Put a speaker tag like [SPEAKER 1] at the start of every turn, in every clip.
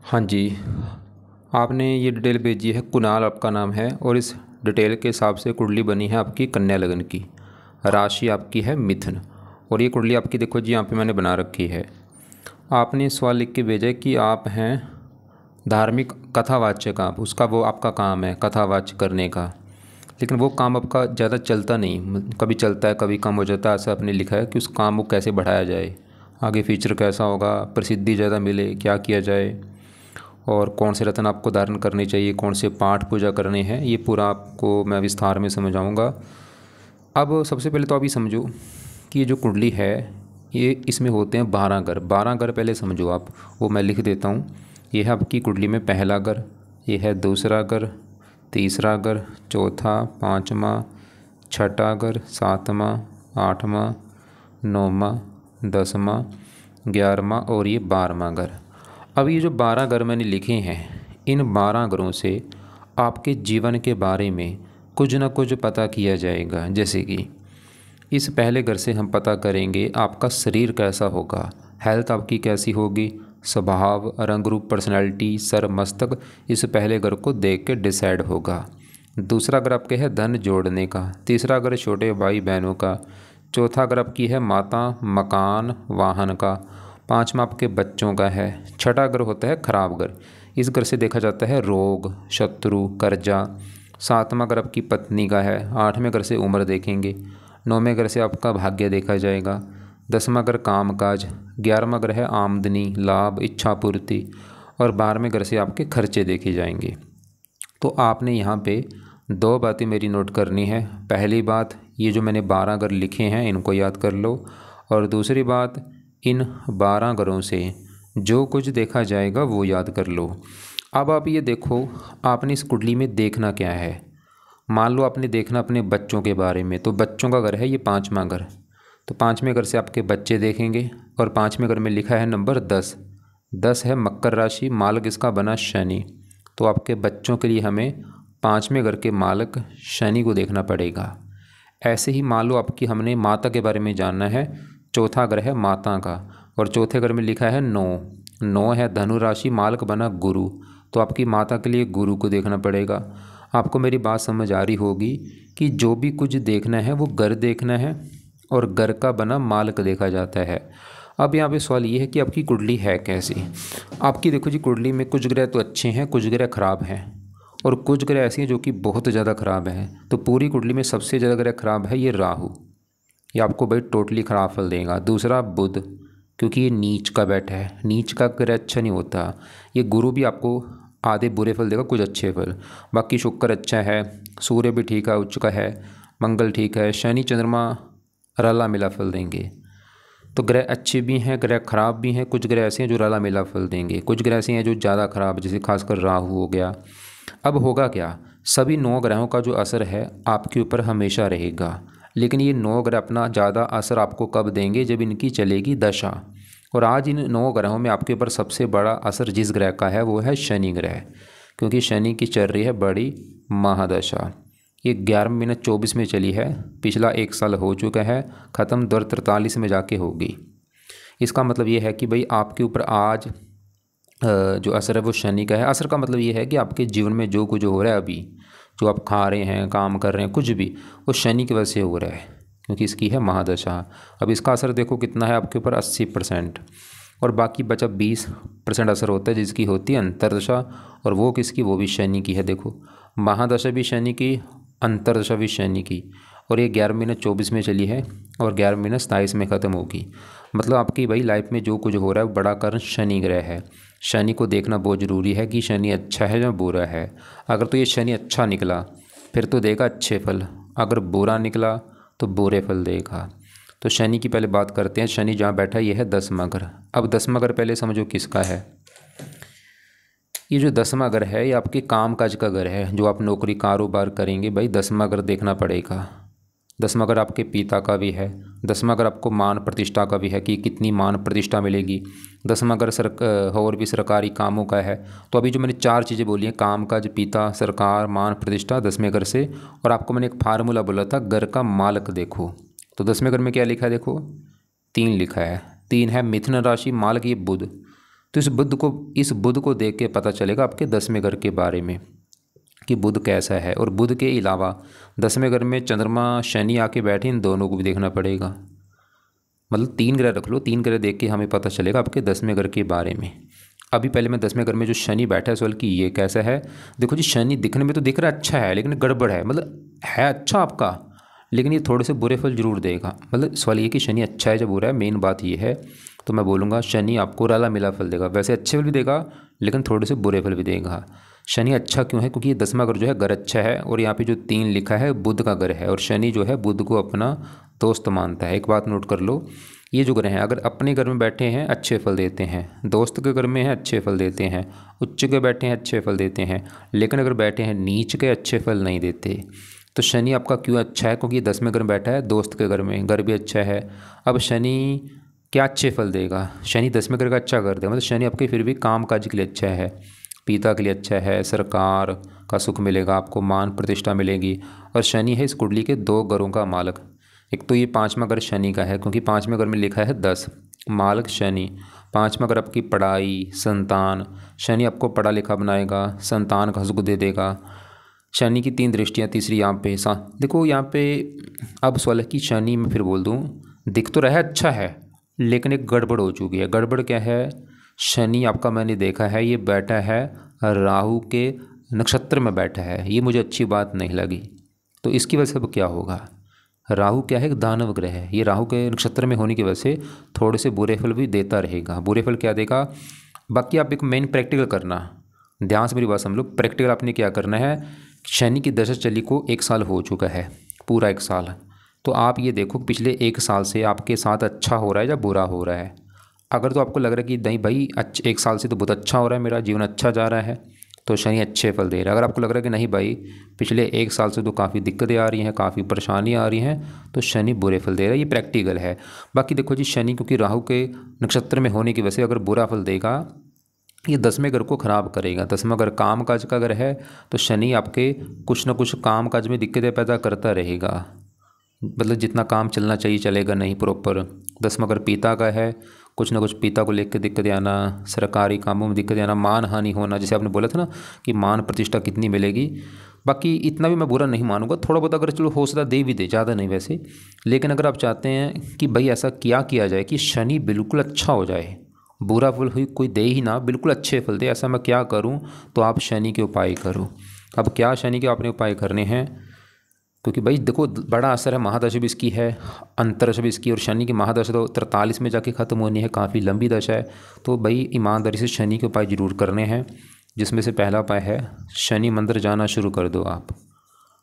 [SPEAKER 1] हाँ जी। आपने ये डिटेल भेजी है, कुणाल आपका नाम है और इस डिटेल के हिसाब से कुंडली बनी है आपकी कन्या लगन की। राशि आपकी है मिथुन और ये कुंडली आपकी देखो जी यहाँ पे मैंने बना रखी है। आपने सवाल लिख के भेजा है कि आप हैं धार्मिक कथावाचक, आप उसका वो आपका काम है कथावाचक करने का, लेकिन वो काम आपका ज़्यादा चलता नहीं, कभी चलता है कभी कम हो जाता है। ऐसा आपने लिखा है कि उस काम को कैसे बढ़ाया जाए, आगे फ्यूचर कैसा होगा, प्रसिद्धि ज़्यादा मिले, क्या किया जाए और कौन से रत्न आपको धारण करने चाहिए, कौन से पाठ पूजा करने हैं, ये पूरा आपको मैं विस्तार में समझाऊंगा। अब सबसे पहले तो आप ये समझो कि ये जो कुंडली है ये इसमें होते हैं 12 घर। 12 घर पहले समझो आप, वो मैं लिख देता हूँ। ये है आपकी कुंडली में पहला घर, ये है दूसरा घर, तीसरा घर, चौथा, पाँचवा, छठा घर, सातवां, आठवां, नौवां, 10वां, 11वां और ये 12वां घर। अब ये जो 12 घर मैंने लिखे हैं, इन 12 घरों से आपके जीवन के बारे में कुछ ना कुछ पता किया जाएगा। जैसे कि इस पहले घर से हम पता करेंगे आपका शरीर कैसा होगा, हेल्थ आपकी कैसी होगी, स्वभाव, रंग रूप, पर्सनैलिटी, सर, मस्तक, इस पहले घर को देख के डिसाइड होगा। दूसरा घर आपके है धन जोड़ने का, तीसरा घर छोटे भाई बहनों का, चौथा घर आपकी है माता, मकान, वाहन का, पाँचवा आपके बच्चों का है, छठा घर होता है खराब घर, इस घर से देखा जाता है रोग, शत्रु, कर्जा, सातवां घर आपकी पत्नी का है, आठवें घर से उम्र देखेंगे, नौवें घर से आपका भाग्य देखा जाएगा, 10वां घर काम काज, 11वां घर है आमदनी, लाभ, इच्छा पूर्ति और 12वें घर से आपके खर्चे देखे जाएंगे। तो आपने यहाँ पे दो बातें मेरी नोट करनी है। पहली बात, ये जो मैंने 12 घर लिखे हैं इनको याद कर लो, और दूसरी बात, इन 12 घरों से जो कुछ देखा जाएगा वो याद कर लो। अब आप ये देखो, आपने इस कुंडली में देखना क्या है। मान लो आपने देखना अपने बच्चों के बारे में, तो बच्चों का घर है ये 5वां घर, तो 5वें घर से आपके बच्चे देखेंगे और 5वें घर में लिखा है नंबर 10। 10 है मकर राशि, मालक इसका बना शनि, तो आपके बच्चों के लिए हमें 5वें घर के मालक शनि को देखना पड़ेगा। ऐसे ही मान लो आपकी हमने माता के बारे में जानना है, चौथा घर है माता का और चौथे घर में लिखा है 9। 9 है धनु राशि, मालक बना गुरु, तो आपकी माता के लिए गुरु को देखना पड़ेगा। आपको मेरी बात समझ आ रही होगी कि जो भी कुछ देखना है वो घर देखना है और घर का बना मालक देखा जाता है। अब यहाँ पे सवाल ये है कि आपकी कुंडली है कैसी। आपकी देखो जी, कुंडली में कुछ ग्रह तो अच्छे हैं, कुछ ग्रह खराब हैं और कुछ ग्रह ऐसे हैं जो कि बहुत ज़्यादा खराब हैं। तो पूरी कुंडली में सबसे ज़्यादा ग्रह खराब है ये राहु, ये आपको भाई टोटली ख़राब फल देगा। दूसरा बुध, क्योंकि ये नीच का बैठा है, नीच का ग्रह अच्छा नहीं होता। ये गुरु भी आपको आधे बुरे फल देगा, कुछ अच्छे फल। बाकी शुक्र अच्छा है, सूर्य भी ठीक है, उच्च का है, मंगल ठीक है, शनि चंद्रमा रला मिला फल देंगे। तो ग्रह अच्छे भी हैं, ग्रह खराब भी हैं, कुछ ग्रह ऐसे हैं जो रला मिला फल देंगे, कुछ ग्रह ऐसे हैं जो ज़्यादा खराब, जैसे खासकर राहु हो गया। अब होगा क्या, सभी 9 ग्रहों का जो असर है आपके ऊपर हमेशा रहेगा, लेकिन ये 9 ग्रह अपना ज़्यादा असर आपको कब देंगे, जब इनकी चलेगी दशा। और आज इन 9 ग्रहों में आपके ऊपर सबसे बड़ा असर जिस ग्रह का है वो है शनि ग्रह, क्योंकि शनि की चल रही है बड़ी महादशा। ये 11 महीने 24 में चली है, पिछला 1 साल हो चुका है ख़त्म, 2043 में जाके होगी। इसका मतलब ये है कि भाई आपके ऊपर आज जो असर है वो शनि का है। असर का मतलब ये है कि आपके जीवन में जो कुछ हो रहा है अभी, जो आप खा रहे हैं, काम कर रहे हैं, कुछ भी, वो शनि की वजह से हो रहा है, क्योंकि इसकी है महादशा। अब इसका असर देखो कितना है आपके ऊपर, 80%, और बाकी बचा 20% असर होता है जिसकी होती है अंतर्दशा, और वो किसकी, वो भी शनि की है। देखो महादशा भी शनि की, अंतर्दशा भी शनि की, और ये 11 महीने 24 में चली है और 11 महीने 27 में ख़त्म होगी। मतलब आपकी भाई लाइफ में जो कुछ हो रहा है वो बड़ा कारण शनि ग्रह है। शनि को देखना बहुत ज़रूरी है कि शनि अच्छा है या बुरा है। अगर तो ये शनि अच्छा निकला फिर तो देगा अच्छे फल, अगर बुरा निकला तो बुरे फल देगा। तो शनि की पहले बात करते हैं। शनि जहाँ बैठा है ये है 10वां घर। अब 10वां घर पहले समझो किसका है। ये जो 10वां घर है ये आपके काम काज का घर है, जो आप नौकरी कारोबार करेंगे भाई 10वां घर देखना पड़ेगा। 10वां घर आपके पिता का भी है, 10वां घर आपको मान प्रतिष्ठा का भी है कि कितनी मान प्रतिष्ठा मिलेगी। 10वां घर और भी सरकारी कामों का है। तो अभी जो मैंने 4 चीज़ें बोली हैं, काम काज, पिता, सरकार, मान प्रतिष्ठा, 10वें घर से, और आपको मैंने एक फार्मूला बोला था घर का मालक देखो। तो 10वें घर में क्या लिखा है देखो, 3 लिखा है। 3 है मिथुन राशि, मालक ये बुध, तो इस बुध को देख के पता चलेगा आपके 10वें घर के बारे में कि बुध कैसा है। और बुध के अलावा 10वें घर में चंद्रमा शनि आके बैठे, इन दोनों को भी देखना पड़ेगा। मतलब 3 ग्रह रख लो, 3 ग्रह देख के हमें पता चलेगा आपके 10वें घर के बारे में। अभी पहले मैं 10वें घर में जो शनि बैठा है सवाल कि ये कैसा है। देखो जी, शनि दिखने में तो दिख रहा है अच्छा है, लेकिन गड़बड़ है। मतलब है अच्छा आपका, लेकिन ये थोड़े से बुरे फल जरूर देगा। मतलब सवाल ये कि शनि अच्छा है या बुरा है, मेन बात ये है। तो मैं बोलूँगा शनि आपको रला मिला फल देगा। वैसे अच्छे फल भी देगा, लेकिन थोड़े से बुरे फल भी देगा। शनि अच्छा क्यों है? क्योंकि ये 10वां घर जो है घर अच्छा है, और यहाँ पे जो 3 लिखा है बुध का घर है, और शनि जो है बुध को अपना दोस्त मानता है। एक बात नोट कर लो, ये जो ग्रह हैं अगर अपने घर में बैठे हैं अच्छे फल देते हैं, दोस्त के घर में हैं अच्छे फल देते हैं, उच्च के बैठे हैं अच्छे फल देते हैं, लेकिन अगर बैठे हैं नीच के अच्छे फल नहीं देते। तो शनि आपका क्यों अच्छा है? क्योंकि 10वें घर में बैठा है दोस्त के घर में, घर भी अच्छा है। अब शनि क्या अच्छे फल देगा? शनि 10वें घर का अच्छा कर देगा, मतलब शनि आपके फिर भी काम काज के लिए अच्छा है, पिता के लिए अच्छा है, सरकार का सुख मिलेगा आपको, मान प्रतिष्ठा मिलेगी। और शनि है इस कुंडली के 2 घरों का मालक। एक तो ये 5वां घर शनि का है, क्योंकि 5वें घर में लिखा है 10, मालक शनि। 5वां घर आपकी पढ़ाई, संतान, शनि आपको पढ़ा लिखा बनाएगा, संतान का सुख दे देगा। शनि की 3 दृष्टियाँ, तीसरी यहाँ पे देखो यहाँ पे। अब सवाल है कि शनि मैं फिर बोल दूँ, दिख तो रहा है अच्छा है, लेकिन एक गड़बड़ हो चुकी है। गड़बड़ क्या है? शनि आपका मैंने देखा है ये बैठा है राहु के नक्षत्र में बैठा है, ये मुझे अच्छी बात नहीं लगी। तो इसकी वजह से अब क्या होगा? राहु क्या है? एक दानव ग्रह है, ये राहु के नक्षत्र में होने की वजह से थोड़े से बुरे फल भी देता रहेगा। बुरे फल क्या देगा? बाकी आप एक मेन प्रैक्टिकल करना, ध्यान से मेरी बात समझ लो। प्रैक्टिकल आपने क्या करना है, शनि की दशा चली को 1 साल हो चुका है, पूरा 1 साल। तो आप ये देखो पिछले 1 साल से आपके साथ अच्छा हो रहा है या बुरा हो रहा है। अगर तो आपको लग रहा है कि नहीं भाई 1 साल से तो बहुत अच्छा हो रहा है, मेरा जीवन अच्छा जा रहा है, तो शनि अच्छे फल दे रहा है। अगर आपको लग रहा है कि नहीं भाई पिछले 1 साल से तो काफ़ी दिक्कतें आ रही हैं, काफ़ी परेशानियाँ आ रही हैं, तो शनि बुरे फल दे रहा है। ये प्रैक्टिकल है। बाकी देखो जी, शनि क्योंकि राहु के नक्षत्र में होने की वजह से अगर बुरा फल देगा, ये 10वें घर को ख़राब करेगा। 10वां घर काम काज का घर है, तो शनि आपके कुछ ना कुछ काम काज में दिक्कतें पैदा करता रहेगा। मतलब जितना काम चलना चाहिए चलेगा नहीं प्रॉपर। 10वां घर पिता का है, कुछ ना कुछ पिता को लेकर दिक्कतें आना, सरकारी कामों में दिक्कतें आना, मान हानि होना, जैसे आपने बोला था ना कि मान प्रतिष्ठा कितनी मिलेगी। बाकी इतना भी मैं बुरा नहीं मानूंगा, थोड़ा बहुत अगर चलो हौसला दे भी दे, ज़्यादा नहीं वैसे। लेकिन अगर आप चाहते हैं कि भाई ऐसा क्या किया जाए कि शनि बिल्कुल अच्छा हो जाए, बुरा फल हुई कोई दे ही ना, बिल्कुल अच्छे फल दे, ऐसा मैं क्या करूं? तो आप शनि के उपाय करो। अब क्या शनि के आपने उपाय करने हैं? क्योंकि भाई देखो बड़ा असर है, महादशा भी इसकी है, अंतरदशा भी इसकी, और शनि की महादशा तो 43 में जाके ख़त्म होनी है, काफ़ी लंबी दशा है। तो भाई ईमानदारी से शनि के उपाय जरूर करने हैं, जिसमें से पहला उपाय है शनि मंदिर जाना शुरू कर दो आप।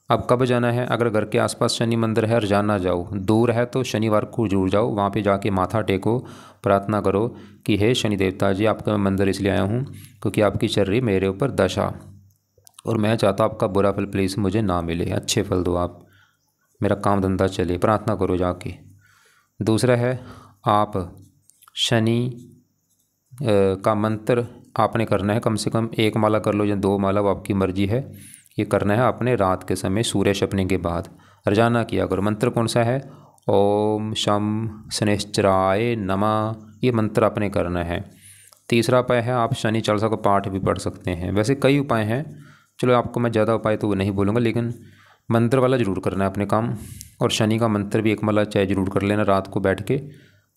[SPEAKER 1] अब कब जाना है? अगर घर के आसपास शनि मंदिर है और जाना जाओ, दूर है तो शनिवार को जरूर जाओ, वहाँ पे जाके माथा टेको, प्रार्थना करो कि हे शनि देवता जी, आपका मैं मंदिर इसलिए आया हूँ क्योंकि आपकी चल रही मेरे ऊपर दशा, और मैं चाहता हूँ आपका बुरा फल प्लीज़ मुझे ना मिले, अच्छे फल दो आप, मेरा काम धंधा चले। प्रार्थना करो जाके। दूसरा है आप शनि का मंत्र आपने करना है, कम से कम 1 माला कर लो या 2 माला, वो आपकी मर्जी है। ये करना है आपने रात के समय सूर्य छपने के बाद, रोजाना किया करो। मंत्र कौन सा है? ओम शम शनिश्चराय नमः, ये मंत्र आपने करना है। तीसरा उपाय है आप शनि चालीसा का पाठ भी पढ़ सकते हैं। वैसे कई उपाय हैं, चलो आपको मैं ज़्यादा उपाय तो वो नहीं बोलूँगा, लेकिन मंत्र वाला ज़रूर करना है अपने काम। और शनि का मंत्र भी 1 माला चाहे ज़रूर कर लेना रात को बैठ के,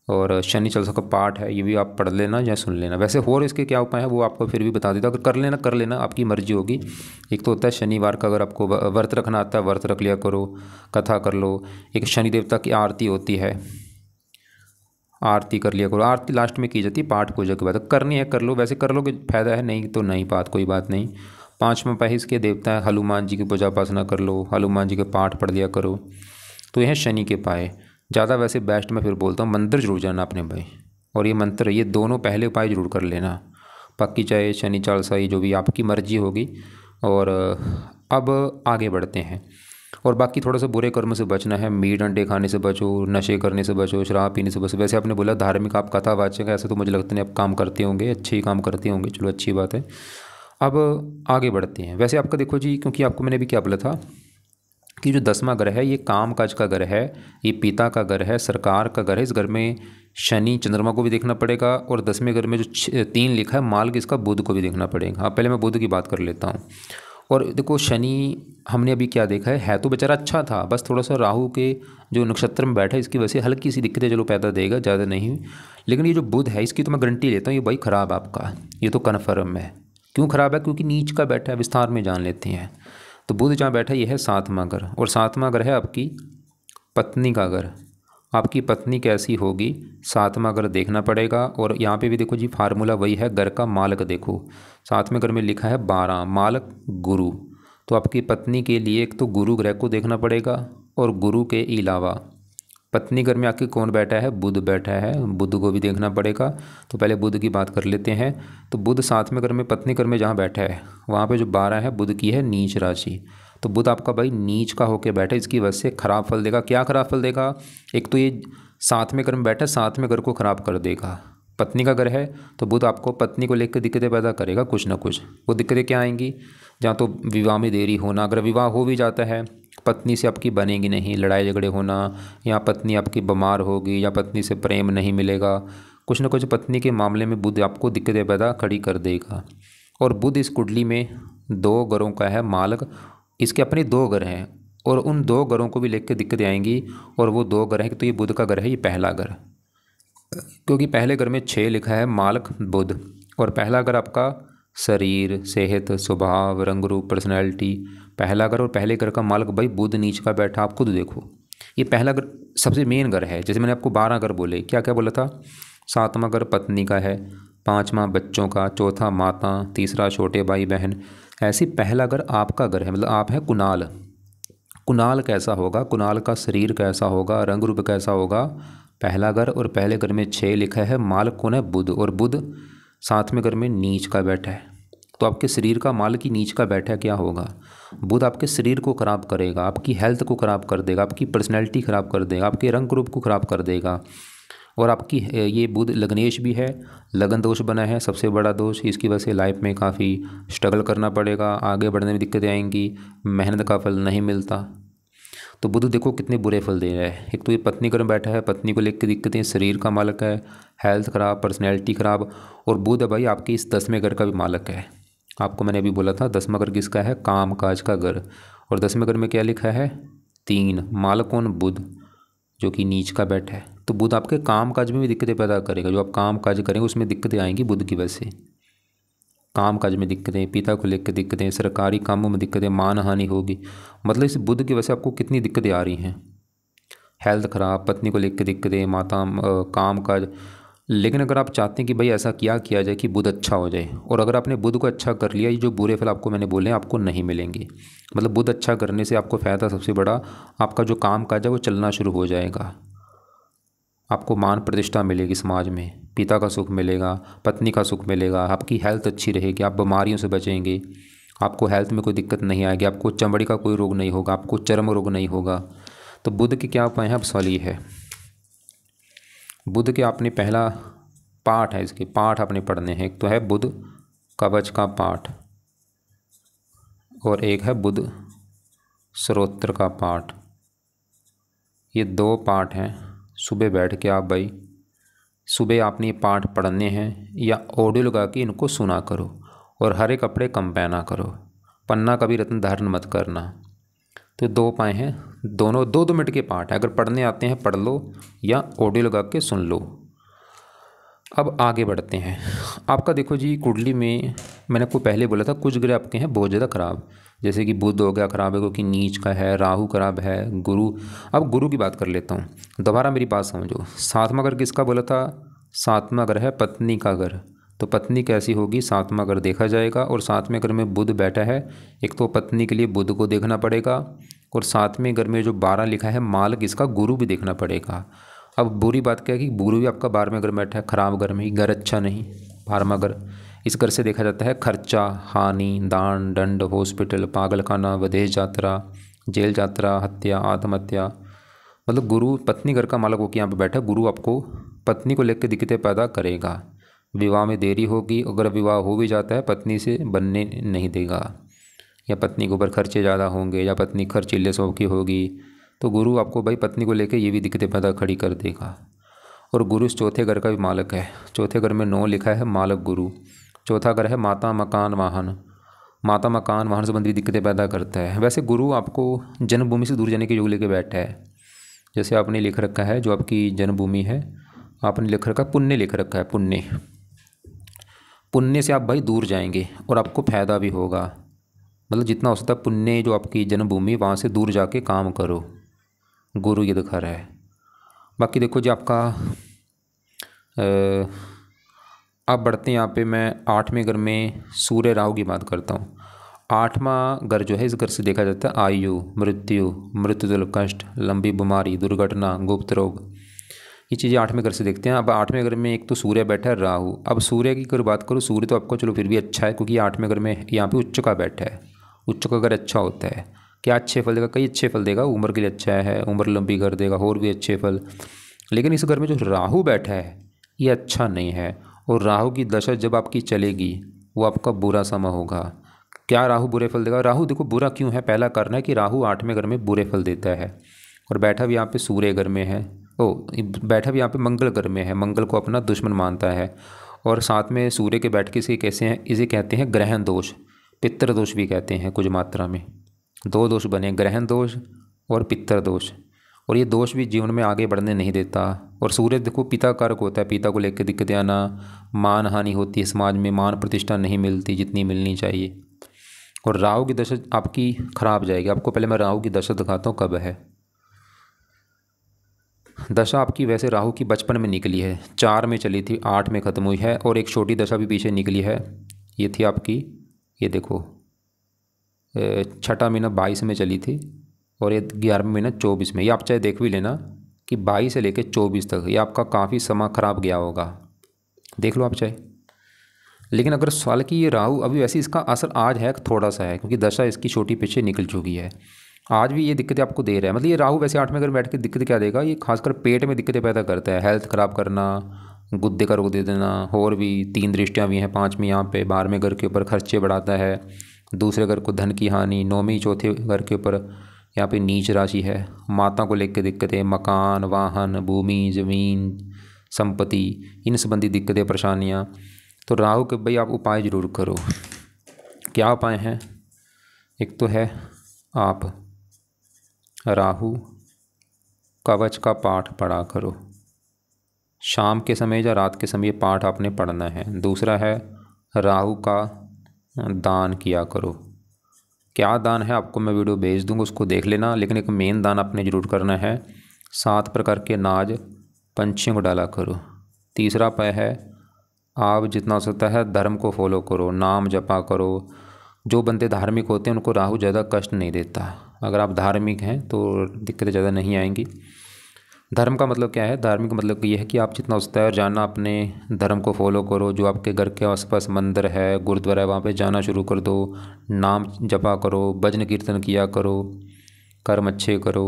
[SPEAKER 1] और शनि चालीसा का पाठ है ये भी आप पढ़ लेना या सुन लेना। वैसे और इसके क्या उपाय है वो आपको फिर भी बता देता, अगर कर लेना आपकी मर्जी होगी। एक तो होता है शनिवार का, अगर आपको व्रत रखना आता है व्रत रख लिया करो, कथा कर लो। एक शनि देवता की आरती होती है, आरती कर लिया करो। आरती लास्ट में की जाती है पाठ पूजा के बाद, करनी है कर लो, वैसे कर लो कि फ़ायदा है, नहीं तो नहीं, बात कोई बात नहीं। 5वां उपाय इसके देवता है हनुमान जी की पूजा उपासना कर लो, हनुमान जी के पाठ पढ़ लिया करो। तो यह शनि के उपाय ज़्यादा वैसे बेस्ट मैं फिर बोलता हूँ मंदिर जरूर जाना अपने भाई, और ये मंत्र ये दोनों पहले उपाय जरूर कर लेना। बाकी चाहे शनि चालीसा जो भी आपकी मर्जी होगी। और अब आगे बढ़ते हैं, और बाकी थोड़ा सा बुरे कर्म से बचना है, मीट अंडे खाने से बचो, नशे करने से बचो, शराब पीने से बचो। वैसे आपने बोला धार्मिक आप कथावाचक है, ऐसे तो मुझे लगता नहीं आप काम करते होंगे, अच्छे ही काम करते होंगे, चलो अच्छी बात है। अब आगे बढ़ते हैं। वैसे आपका देखो जी, क्योंकि आपको मैंने अभी क्या बोला था कि जो 10वां घर है ये काम काज का घर है, ये पिता का घर है, सरकार का घर है। इस घर में शनि चंद्रमा को भी देखना पड़ेगा, और 10वें घर में जो 3 लिखा है मार्ग, इसका बुध को भी देखना पड़ेगा। हाँ, पहले मैं बुध की बात कर लेता हूँ। और देखो शनि हमने अभी क्या देखा है तो बेचारा अच्छा था, बस थोड़ा सा राहु के जो नक्षत्र में बैठा है इसकी वजह से हल्की सी दिक्कतें चलो पैदा देगा, ज़्यादा नहीं। लेकिन ये जो बुध है इसकी तो मैं गारंटी लेता हूँ ये भाई ख़राब है आपका, ये तो कन्फर्म है। क्यों ख़राब है? क्योंकि नीच का बैठा है, विस्तार में जान लेते हैं। तो बुध जहाँ बैठा है ये है 7वां घर, और 7वां घर है आपकी पत्नी का घर। आपकी पत्नी कैसी होगी 7वां घर देखना पड़ेगा। और यहाँ पे भी देखो जी फार्मूला वही है, घर का मालक देखो 7वें घर में लिखा है 12, मालक गुरु। तो आपकी पत्नी के लिए एक तो गुरु ग्रह को देखना पड़ेगा, और गुरु के अलावा पत्नी घर में आके कौन बैठा है? बुध बैठा है, बुध को भी देखना पड़ेगा। तो पहले बुध की बात कर लेते हैं। तो बुध 7वें घर में पत्नी घर में जहाँ बैठा है वहाँ पे जो 12 है बुध की है नीच राशि। तो बुध आपका भाई नीच का होके बैठा है, इसकी वजह से खराब फल देगा। क्या खराब फल देगा? एक तो ये 7वें घर में बैठा है, 7वें घर को खराब कर देगा। पत्नी का घर है तो बुध आपको पत्नी को लेकर दिक्कतें पैदा करेगा कुछ ना कुछ। वो दिक्कतें क्या आएंगी? जहाँ तो विवाह में देरी होना, अगर विवाह हो भी जाता है पत्नी से आपकी बनेगी नहीं, लड़ाई झगड़े होना, या पत्नी आपकी बीमार होगी, या पत्नी से प्रेम नहीं मिलेगा, कुछ ना कुछ पत्नी के मामले में बुध आपको दिक्कतें पैदा खड़ी कर देगा। और बुध इस कुंडली में 2 घरों का है मालक, इसके अपने 2 घर हैं, और उन 2 घरों को भी लेकर दिक्कतें आएंगी। और वो 2 घर हैं तो ये बुध का घर है, ये पहला घर, क्योंकि पहले घर में 6 लिखा है मालक बुध। और पहला घर आपका शरीर, सेहत, स्वभाव, रंग रूप, पर्सनैलिटी, पहला घर। और पहले घर का मालक भाई बुध नीच का बैठा, आप खुद देखो। ये पहला घर सबसे मेन घर है। जैसे मैंने आपको 12 घर बोले, क्या क्या बोला था? 7वां घर पत्नी का है, 5वां बच्चों का, चौथा माता, तीसरा छोटे भाई बहन। ऐसे पहला घर आपका घर है, मतलब आप है कुणाल। कुणाल कैसा होगा? कुणाल का शरीर कैसा होगा? रंग रूप कैसा होगा? पहला घर। और पहले घर में 6 लिखा है, मालक कौन है? बुध। और बुध 7वें घर में नीच का बैठा है। तो आपके शरीर का मालक ही नीच का बैठा है, क्या होगा? बुध आपके शरीर को खराब करेगा, आपकी हेल्थ को खराब कर देगा, आपकी पर्सनैलिटी खराब कर देगा, आपके रंग रूप को खराब कर देगा। और आपकी ये बुध लग्नेश भी है, लगन दोष बना है, सबसे बड़ा दोष। इसकी वजह से लाइफ में काफ़ी स्ट्रगल करना पड़ेगा, आगे बढ़ने में दिक्कतें आएंगी, मेहनत का फल नहीं मिलता। तो बुध देखो कितने बुरे फल दे रहा है। एक तो ये पत्नी घर में बैठा है, पत्नी को लेकर दिक्कतें, शरीर का मालक है, हेल्थ खराब, पर्सनैलिटी खराब। और बुध है भाई आपके इस 10वें घर का भी मालक है। आपको मैंने अभी बोला था 10वां घर किसका है? काम काज का घर। और 10वें घर में क्या लिखा है? 3, मालक कौन? बुध, जो कि नीच का बैठा है। तो बुध आपके काम काज में भी दिक्कतें पैदा करेगा। जो आप काम काज करेंगे उसमें दिक्कतें आएंगी बुध की वजह से। काम काज में दिक्कतें, पिता को लेकर दिक्कतें, सरकारी कामों में दिक्कतें, मान हानि होगी। मतलब इस बुध की वजह से आपको कितनी दिक्कतें आ रही हैं। हेल्थ खराब, पत्नी को लेकर दिक्कतें, माता, काम काज। लेकिन अगर आप चाहते हैं कि भाई ऐसा क्या किया जाए कि बुध अच्छा हो जाए, और अगर आपने बुध को अच्छा कर लिया, ये जो बुरे फल आपको मैंने बोले हैं आपको नहीं मिलेंगे। मतलब बुध अच्छा करने से आपको फ़ायदा सबसे बड़ा, आपका जो काम काज है वो चलना शुरू हो जाएगा, आपको मान प्रतिष्ठा मिलेगी समाज में, पिता का सुख मिलेगा, पत्नी का सुख मिलेगा, आपकी हेल्थ अच्छी रहेगी, आप बीमारियों से बचेंगे, आपको हेल्थ में कोई दिक्कत नहीं आएगी, आपको चमड़ी का कोई रोग नहीं होगा, आपको चर्म रोग नहीं होगा। तो बुध के क्या उपाय हैं? अब सवाल ये है, बुध के आपने पहला पाठ है, इसके पाठ आपने पढ़ने हैं। एक तो है बुध कवच का पाठ, और एक है बुध स्तोत्र का पाठ। ये 2 पाठ हैं। सुबह बैठ के आप भाई सुबह आपने ये पाठ पढ़ने हैं, या ऑडियो लगा के इनको सुना करो। और हरे कपड़े कम पहना करो, पन्ना कभी रत्न धारण मत करना। तो 2 उपाय हैं, दोनों 2-2 मिनट के पाठ है। अगर पढ़ने आते हैं पढ़ लो, या ऑडियो लगा के सुन लो। अब आगे बढ़ते हैं। आपका देखो जी कुंडली में मैंने आपको पहले बोला था कुछ ग्रह आपके हैं बहुत ज़्यादा खराब, जैसे कि बुध हो गया खराब है क्योंकि नीच का है, राहु खराब है, गुरु। अब गुरु की बात कर लेता हूँ, दोबारा मेरी बात समझो। 7वां घर किसका बोला था? 7वां घर है पत्नी का घर। तो पत्नी कैसी होगी? 7वां घर देखा जाएगा। और 7वें घर में बुध बैठा है, एक तो पत्नी के लिए बुध को देखना पड़ेगा, और 7वें घर में जो 12 लिखा है मालक, इसका गुरु भी देखना पड़ेगा। अब बुरी बात क्या है कि गुरु भी आपका 12वें घर में बैठा है, खराब घर में ही, घर अच्छा नहीं। 12वां घर, इस घर से देखा जाता है खर्चा, हानि, दान, दंड, हॉस्पिटल, पागलखाना, विदेश यात्रा, जेल यात्रा, हत्या, आत्महत्या। मतलब गुरु पत्नी घर का मालक होकर यहाँ पे बैठा है। गुरु आपको पत्नी को लेकर दिक्कतें पैदा करेगा, विवाह में देरी होगी, अगर विवाह हो भी जाता है पत्नी से बनने नहीं देगा, या पत्नी के ऊपर खर्चे ज़्यादा होंगे या पत्नी खर्चीले स्वभाव की होगी, तो गुरु आपको भाई पत्नी को लेकर ये भी दिक्कतें पैदा खड़ी कर देगा। और गुरु इस चौथे घर का भी मालक है। चौथे घर में 9 लिखा है, मालक गुरु। चौथा घर है माता मकान वाहन। माता मकान वाहन संबंधी दिक्कतें पैदा करता है। वैसे गुरु आपको जन्मभूमि से दूर जाने के योग लेके बैठा है। जैसे आपने लिख रखा है जो आपकी जन्मभूमि है, आपने लिख रखा है पुण्य, लिख रखा है पुण्य। पुण्य से आप भाई दूर जाएंगे और आपको फायदा भी होगा। मतलब जितना हो सकता है पुण्य, जो आपकी जन्मभूमि वहाँ से दूर जाके काम करो, गुरु ये दिखा रहा है। बाकी देखो जी आपका अब बढ़ते हैं यहाँ पे। मैं 8वें घर में सूर्य राहु की बात करता हूँ। 8वां घर जो है, इस घर से देखा जाता है आयु, मृत्यु, मृत्युजल, कष्ट, लंबी बीमारी, दुर्घटना, गुप्त रोग, ये चीज़ें 8वें घर से देखते हैं। अब 8वें घर में एक तो सूर्य बैठा है, राहु। अब सूर्य की अगर बात करूँ, सूर्य तो आपको चलो फिर भी अच्छा है क्योंकि 8वें घर में यहाँ पे उच्च का बैठा है। उच्च का अगर अच्छा होता है, क्या अच्छे फल देगा? कई अच्छे फल देगा। उम्र के लिए अच्छा है, उम्र लंबी कर देगा, और भी अच्छे फल। लेकिन इस घर में जो राहु बैठा है ये अच्छा नहीं है। और राहु की दशा जब आपकी चलेगी वो आपका बुरा समय होगा। क्या राहु बुरे फल देगा? राहु देखो बुरा क्यों है, पहला कारण है कि राहु 8वें घर में बुरे फल देता है। और बैठा भी यहाँ पे सूर्य घर में है, बैठा भी यहाँ पे मंगल घर में है, मंगल को अपना दुश्मन मानता है। और साथ में सूर्य के बैठ के से कैसे हैं, इसे कहते हैं ग्रहण दोष, पितृ दोष भी कहते हैं कुछ मात्रा में। 2 दोष बने, ग्रहण दोष और पितृ दोष। और ये दोष भी जीवन में आगे बढ़ने नहीं देता। और सूर्य देखो पिता कारक होता है, पिता को लेकर दिक्कतें आना, मान हानि होती है समाज में, मान प्रतिष्ठा नहीं मिलती जितनी मिलनी चाहिए। और राहु की दशा आपकी खराब जाएगी। आपको पहले मैं राहु की दशा दिखाता हूँ कब है। दशा आपकी वैसे राहु की बचपन में निकली है, 4 में चली थी, 8 में ख़त्म हुई है। और एक छोटी दशा भी पीछे निकली है, ये थी आपकी, ये देखो 6ठा महीना 22 में चली थी और ये 11वां महीना 24 में। ये आप चाहे देख भी लेना कि 22 से लेकर 24 तक ये आपका काफ़ी समय खराब गया होगा, देख लो आप चाहे। लेकिन अगर साल की ये राहु अभी वैसे इसका असर आज है थोड़ा सा है क्योंकि दशा इसकी छोटी पीछे निकल चुकी है। आज भी ये दिक्कतें आपको दे रहा है। मतलब ये राहु वैसे 8वें घर में बैठ के दिक्कत क्या देगा, ये खासकर पेट में दिक्कतें पैदा करता है, हेल्थ ख़राब करना, गुद्दे का रोग दे देना। और भी 3 दृष्टियाँ भी हैं, 5वीं यहाँ पे 12वें घर के ऊपर खर्चे बढ़ाता है, दूसरे घर को धन की हानि, 9वीं चौथे घर के ऊपर यहाँ पे नीच राशि है, माता को लेकर दिक्कतें, मकान, वाहन, भूमि, ज़मीन, संपत्ति, इन संबंधी दिक्कतें, परेशानियाँ। तो राहु के भाई आप उपाय ज़रूर करो। क्या उपाय हैं? एक तो है आप राहु कवच का पाठ पढ़ा करो, शाम के समय या रात के समय पाठ आपने पढ़ना है। दूसरा है राहु का दान किया करो। क्या दान है आपको मैं वीडियो भेज दूँगा, उसको देख लेना। लेकिन एक मेन दान आपने ज़रूर करना है, 7 प्रकार के अनाज पंछियों को डाला करो। तीसरा उपाय है आप जितना हो सकता है धर्म को फॉलो करो, नाम जपा करो। जो बंदे धार्मिक होते हैं उनको राहु ज़्यादा कष्ट नहीं देता। अगर आप धार्मिक हैं तो दिक्कतें ज़्यादा नहीं आएंगी। धर्म का मतलब क्या है? धार्मिक का मतलब ये है कि आप जितना हो सकता है जाना अपने धर्म को फॉलो करो। जो आपके घर के आसपास मंदिर है, गुरुद्वारा है, वहाँ पे जाना शुरू कर दो, नाम जपा करो, भजन कीर्तन किया करो, कर्म अच्छे करो।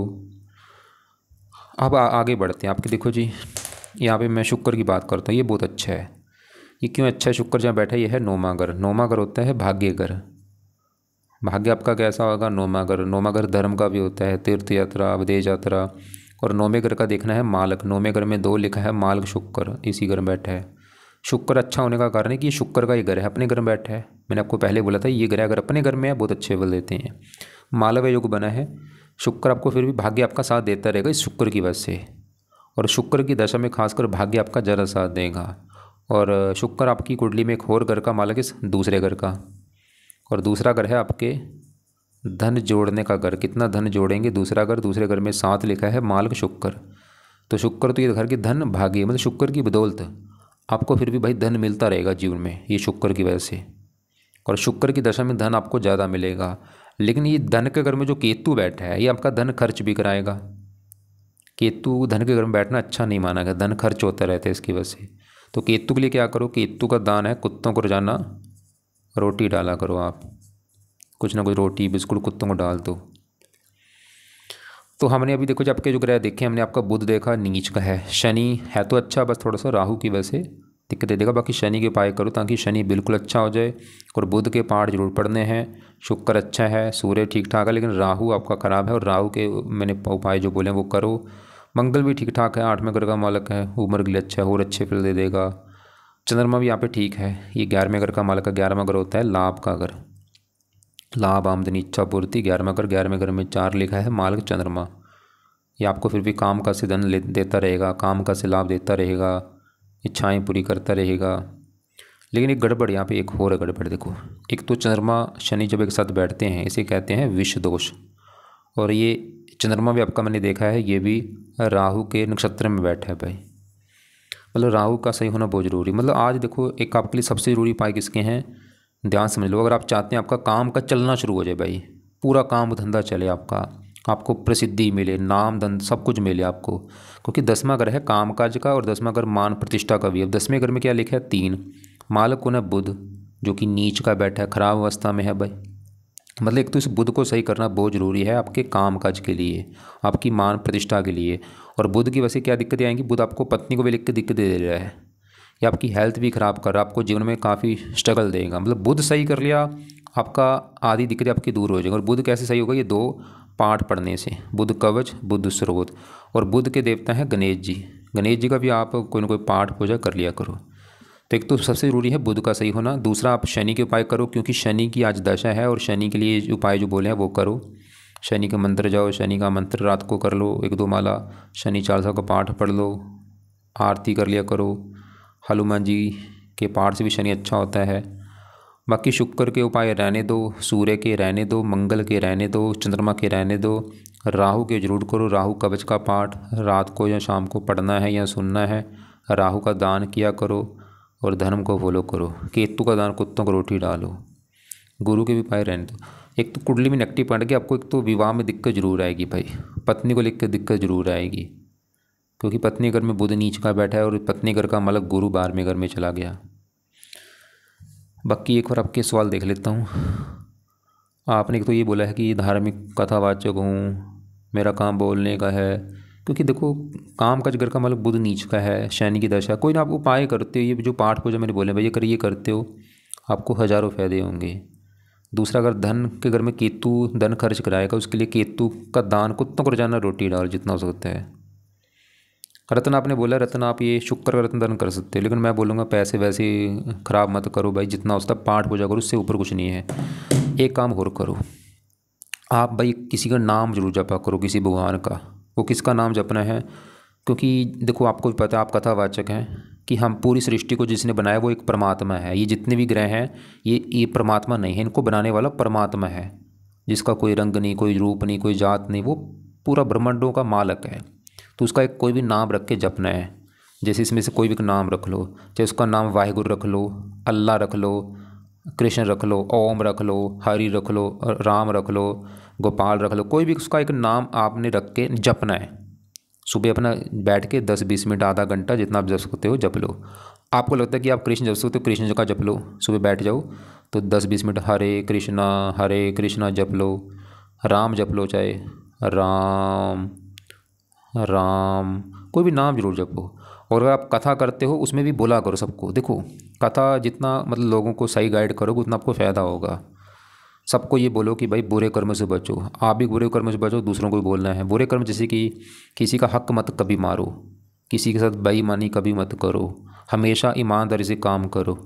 [SPEAKER 1] अब आगे बढ़ते हैं। आपके देखो जी यहाँ पे मैं शुक्र की बात करता हूँ, ये बहुत अच्छा है। ये क्यों अच्छा है? शुक्र जहाँ बैठा ये है 9वां घर। 9वां घर होता है भाग्य घर। भाग्य आपका कैसा होगा? 9वां घर। 9वां घर धर्म का भी होता है, तीर्थ यात्रा, विदेश यात्रा। और 9वें घर का देखना है मालक। 9वें घर में 2 लिखा है, मालक शुक्र इसी घर में बैठा है। शुक्र अच्छा होने का कारण है कि ये शुक्र का ही घर है, अपने घर में बैठा है। मैंने आपको पहले बोला था ये ग्रह अगर अपने घर में है बहुत अच्छे फल देते हैं। मालव योग बना है शुक्र, आपको फिर भी भाग्य आपका साथ देता रहेगा इस शुक्र की वजह से। और शुक्र की दशा में खासकर भाग्य आपका ज़्यादा साथ देगा। और शुक्र आपकी कुंडली में एक और घर का मालक इस दूसरे घर का। और दूसरा घर है आपके धन जोड़ने का घर। कितना धन जोड़ेंगे? दूसरा घर, दूसरे घर में 7 लिखा है, मालक शुक्र। तो शुक्र तो ये घर की धन भाग्य, मतलब शुक्र की बदौलत आपको फिर भी भाई धन मिलता रहेगा जीवन में, ये शुक्र की वजह से। और शुक्र की दशा में धन आपको ज़्यादा मिलेगा। लेकिन ये धन के घर में जो केतु बैठा है ये आपका धन खर्च भी कराएगा। केतु धन के घर में बैठना अच्छा नहीं माना गया, धन खर्च होता रहता है इसकी वजह से। तो केतु के लिए क्या करो? केतु का दान है कुत्तों को रोजाना रोटी डाला करो। आप कुछ ना कुछ रोटी बिस्कुट कुत्तों को डाल दो। तो हमने अभी देखो जब आपके जो ग्रह देखे, हमने आपका बुध देखा नीच का है, शनि है तो अच्छा, बस थोड़ा सा राहु की वजह से दिक्कत दे देगा। बाकी शनि के उपाय करो ताकि शनि बिल्कुल अच्छा हो जाए। और बुध के पाठ जरूर पढ़ने हैं। शुक्र अच्छा है, सूर्य ठीक ठाक है, लेकिन राहु आपका ख़राब है और राहु के मैंने उपाय जो बोले वो करो। मंगल भी ठीक ठाक है, 8वें घर का मालक है, उम्र के लिए अच्छा है और अच्छे फल दे देगा। चंद्रमा भी यहाँ पे ठीक है, ये 11वें घर का मालक है। 11वां घर होता है लाभ का घर, लाभ आमदनी इच्छा पूर्ति। 11वां घर, 11वें घर में 4 लिखा है, मालक चंद्रमा। ये आपको फिर भी काम का से धन देता रहेगा, काम का से लाभ देता रहेगा, इच्छाएं पूरी करता रहेगा। लेकिन एक गड़बड़ यहाँ पे एक और है गड़बड़, देखो। एक तो चंद्रमा शनि जब एक साथ बैठते हैं इसे कहते हैं विष दोष। और ये चंद्रमा भी आपका मैंने देखा है, ये भी राहु के नक्षत्र में बैठा है भाई। मतलब राहु का सही होना बहुत ज़रूरी। मतलब आज देखो, एक आपके लिए सबसे ज़रूरी उपाय किसके हैं, ध्यान समझ लो। अगर आप चाहते हैं आपका काम का चलना शुरू हो जाए भाई, पूरा काम धंधा चले आपका, आपको प्रसिद्धि मिले, नाम धन सब कुछ मिले आपको, क्योंकि 10वां घर है काम काज का और 10वां घर मान प्रतिष्ठा का भी। अब 10वें घर में क्या लिखा है 3, मालक कौन है बुध, जो कि नीच का बैठा है, खराब अवस्था में है भाई। मतलब एक तो इस बुध को सही करना बहुत ज़रूरी है आपके काम काज के लिए, आपकी मान प्रतिष्ठा के लिए। और बुध की वैसे क्या दिक्कतें आएंगी, बुध आपको पत्नी को भी लिख के दिक्कत दे रहा है, या आपकी हेल्थ भी ख़राब कर रहा है, आपको जीवन में काफ़ी स्ट्रगल देगा। मतलब बुध सही कर लिया आपका आधी दिक्कतें आपकी दूर हो जाएगी। और बुध कैसे सही होगा, ये 2 पाठ पढ़ने से, बुध कवच, बुध स्रोत। और बुध के देवता हैं गणेश जी, गणेश जी का भी आप कोई ना कोई पाठ पूजा कर लिया करो। तो एक तो सबसे ज़रूरी है बुध का सही होना। दूसरा, आप शनि के उपाय करो, क्योंकि शनि की आज दशा है और शनि के लिए उपाय जो बोले हैं वो करो। शनि का मंत्र जाओ, शनि का मंत्र रात को कर लो 1-2 माला, शनि चालीसा का पाठ पढ़ लो, आरती कर लिया करो। हनुमान जी के पाठ से भी शनि अच्छा होता है। बाकी शुक्र के उपाय रहने दो, सूर्य के रहने दो, मंगल के रहने दो, चंद्रमा के रहने दो, राहु के जरूर करो। राहु कवच का पाठ रात को या शाम को पढ़ना है या सुनना है। राहु का दान किया करो और धर्म को फॉलो करो। केतु का दान, कुत्तों को रोटी डालो। गुरु के भी उपाय रहने दो। एक तो कुंडली में नेगेटिव पॉइंट कि आपको एक तो विवाह में दिक्कत जरूर आएगी भाई, पत्नी को लेकर दिक्कत जरूर आएगी, क्योंकि पत्नी घर में बुध नीच का बैठा है और पत्नी घर का मालक गुरु 12वें घर में चला गया। बाकी एक बार आपके सवाल देख लेता हूँ। आपने एक तो ये बोला है कि धार्मिक कथावाचक हूँ, मेरा काम बोलने का है, क्योंकि देखो काम काज घर का मालक बुध नीच का है, शनि की दशा। कोई ना आप उपाय करते हो, ये जो पाठ पूजा मैंने बोले भाई ये करिए, करते हो आपको हज़ारों फायदे होंगे। दूसरा, अगर धन के घर में केतु धन खर्च कराएगा, उसके लिए केतु का दान, कुत्तों को रोजाना रोटी डाल जितना हो सकता है। रत्न आपने बोला, रत्न आप ये शुक्र का रत्न दान कर सकते हो, लेकिन मैं बोलूँगा पैसे वैसे ख़राब मत करो भाई, जितना हो सकता है पाठ पूजा करो, उससे ऊपर कुछ नहीं है। एक काम और करो आप भाई, किसी का नाम जरूर जपा करो, किसी भगवान का। वो किसका नाम जपना है, क्योंकि देखो आपको भी पता है, आप कथावाचक हैं, कि हम पूरी सृष्टि को जिसने बनाया वो एक परमात्मा है। ये जितने भी ग्रह हैं ये परमात्मा नहीं है, इनको बनाने वाला परमात्मा है, जिसका कोई रंग नहीं, कोई रूप नहीं, कोई जात नहीं, वो पूरा ब्रह्मांडों का मालक है। तो उसका एक कोई भी नाम रख के जपना है। जैसे इसमें से कोई भी नाम रख लो, चाहे उसका नाम वाहिगुरु रख लो, अल्लाह रख लो, कृष्ण रख लो, ओम रख लो, हरि रख लो, राम रख लो, गोपाल रख लो, कोई भी उसका एक नाम आपने रख के जपना है। सुबह अपना बैठ के 10-20 मिनट, आधा घंटा, जितना आप जप सकते हो जप लो। आपको लगता है कि आप कृष्ण जप सकते हो, कृष्ण का जप लो। सुबह बैठ जाओ तो 10-20 मिनट हरे कृष्णा जप लो। राम जप लो, चाहे राम राम, कोई भी नाम जरूर जपो। और अगर आप कथा करते हो उसमें भी बोला करो सबको। देखो कथा जितना मतलब लोगों को सही गाइड करोगे उतना आपको फ़ायदा होगा। सबको ये बोलो कि भाई बुरे कर्म से बचो, आप भी बुरे कर्म से बचो, दूसरों को भी बोलना है। बुरे कर्म जैसे कि किसी का हक मत कभी मारो, किसी के साथ बेईमानी कभी मत करो, हमेशा ईमानदारी से काम करो,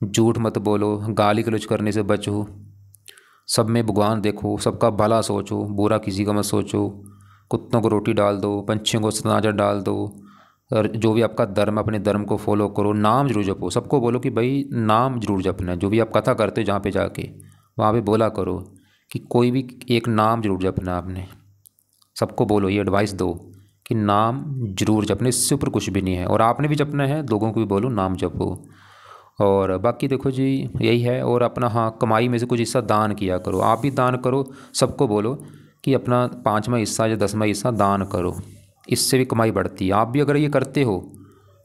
[SPEAKER 1] झूठ मत बोलो, गाली गलौज करने से बचो, सब में भगवान देखो, सबका भला सोचो, बुरा किसी का मत सोचो, कुत्तों को रोटी डाल दो, पंछियों को सनाजा डाल दो, और जो भी आपका धर्म, अपने धर्म को फॉलो करो। नाम जरूर जपो, सबको बोलो कि भाई नाम जरूर जपना है। जो भी आप कथा करते हो जहाँ पे जाके वहाँ पे बोला करो कि कोई भी एक नाम जरूर जपना है आपने। सबको बोलो, ये एडवाइस दो कि नाम जरूर जपने, इससे ऊपर कुछ भी नहीं है। और आपने भी जपना है, लोगों को भी बोलो नाम जपो। और बाकी देखो जी यही है। और अपना हाँ, कमाई में से कुछ हिस्सा दान किया करो, आप भी दान करो। सबको बोलो कि अपना 5वां हिस्सा या 10वां हिस्सा दान करो, इससे भी कमाई बढ़ती है। आप भी अगर ये करते हो,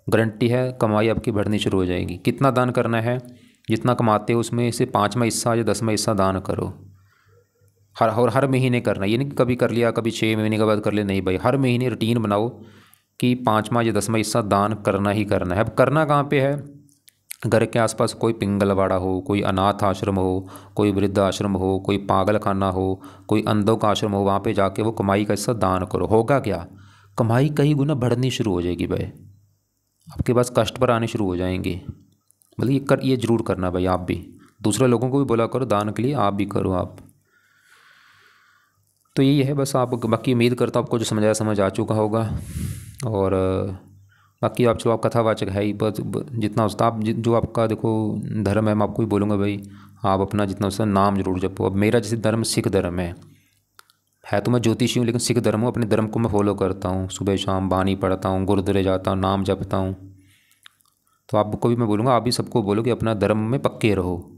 [SPEAKER 1] गारंटी है कमाई आपकी बढ़नी शुरू हो जाएगी। कितना दान करना है, जितना कमाते हो उसमें से 5वां हिस्सा या 10वां हिस्सा दान करो। हर महीने करना, ये नहीं कि कभी कर लिया, कभी 6 महीने के बाद कर लिया, नहीं भाई, हर महीने रूटीन बनाओ कि 5वां या 10वां हिस्सा दान करना ही करना है। अब करना कहाँ पे है? घर के आसपास कोई पिंगलवाड़ा हो, कोई अनाथ आश्रम हो, कोई वृद्ध आश्रम हो, कोई पागल खाना हो, कोई अंधों का आश्रम हो, वहाँ पे जाके वो कमाई का हिस्सा दान करो। होगा क्या? कमाई कई गुना बढ़नी शुरू हो जाएगी भाई, आपके पास कष्ट पर आने शुरू हो जाएंगे। मतलब ये जरूर करना भाई। आप भी दूसरे लोगों को भी बोला करो दान के लिए, आप भी करो आप। तो यही है बस। आप बाकी उम्मीद करता हूँ आपको जो समझाया समझ आ चुका होगा। और बाकी आप चलो, आप कथावाचक है ही, बस जितना होता आप जो आपका देखो धर्म है, मैं आपको भी बोलूँगा भाई आप अपना जितना उसका नाम जरूर जपो। अब मेरा जैसे धर्म सिख धर्म है तो मैं ज्योतिषी हूँ, लेकिन सिख धर्म हूँ। अपने धर्म को मैं फॉलो करता हूँ, सुबह शाम बानी पढ़ता हूँ, गुरुद्वारे जाता हूँ, नाम जपता हूँ। तो आपको भी मैं बोलूँगा, आप भी सबको बोलो कि अपना धर्म में पक्के रहो।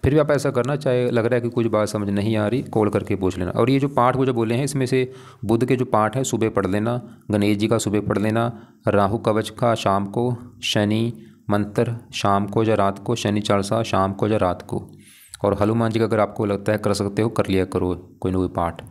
[SPEAKER 1] फिर भी आप ऐसा करना, चाहे लग रहा है कि कुछ बात समझ नहीं आ रही, कॉल करके पूछ लेना। और ये जो पाठ वो जो बोले हैं, इसमें से बुध के जो पाठ है सुबह पढ़ लेना, गणेश जी का सुबह पढ़ लेना, राहु कवच का शाम को, शनि मंत्र शाम को या रात को, शनि चालीसा शाम को या रात को, और हनुमान जी का अगर आपको लगता है कर सकते हो कर लिया करो कोई ना कोई पाठ।